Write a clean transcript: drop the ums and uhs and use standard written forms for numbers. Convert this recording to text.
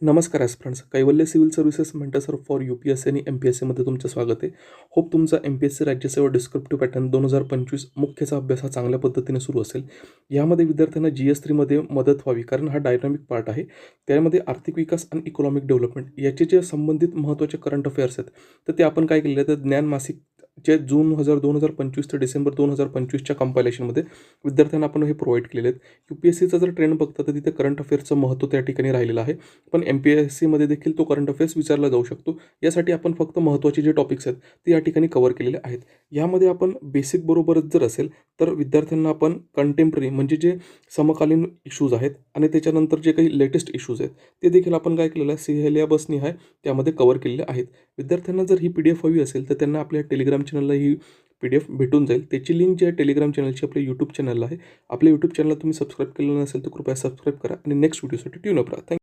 नमस्कार aspirants. Kaivalya civil services mentor for UPSC आणि MPSCमध्ये तुमचं स्वागत आहे. होप तुमचा MPSC राज्यसेवा डिस्क्रिप्टिव्ह पॅटर्न 2025 मुख्यचा अभ्यास हा चांगल्या पद्धतीने सुरू असेल. यामध्ये विद्यार्थ्यांना GS3मध्ये मदत व्हावी, कारण हा डायनामिक पार्ट आहे. त्यामध्ये आर्थिक विकास आणि इकॉनॉमिक डेव्हलपमेंट याचे जे संबंधित महत्त्वाचे करंट अफेअर्स आहेत, तर ते आपण काय केलेलं आहे, तर ज्ञान मासिक जे जून 2025 ते डिसेंबर 2025च्या कंपायलेशनमध्ये विद्यार्थ्यांना आपण हे प्रोव्हाइड केलेले आहेत. UPSCचा जर ट्रेंड बघता तर तिथे करंट अफेअर्सचं महत्त्व त्या ठिकाणी राहिलेलं आहे. पण MPSCमध्ये देखील तो करंट अफेअर्स विचारला जाऊ शकतो. यासाठी आपण फक्त महत्त्वाचे जे टॉपिक्स आहेत ते या ठिकाणी कव्हर केलेले आहेत. यामध्ये आपण बेसिक बरोबरच जर असेल तर विद्यार्थ्यांना आपण कंटेम्पररी म्हणजे जे समकालीन इश्यूज आहेत आणि त्याच्यानंतर जे काही लेटेस्ट इश्यूज आहेत ते देखील आपण काय केलेलं आहे, सिलेबसनिहाय त्यामध्ये कव्हर केलेले आहेत. विद्यार्थ्यांना जर ही PDF हवी असेल तर त्यांना आपल्या टेलिग्राम चॅनलला ही PDF भेटून जाईल. त्याची लिंक जी आहे टेलिग्राम चॅनलची आपल्या यूट्यूब चॅनलला आहे. आपल्या यूट्यूब चॅनलला तुम्ही सबस्क्राईब केलेलं नसेल तर कृपया सबस्क्राईब करा आणि नेक्स्ट व्हिडिओसाठी ट्यून अप राहा.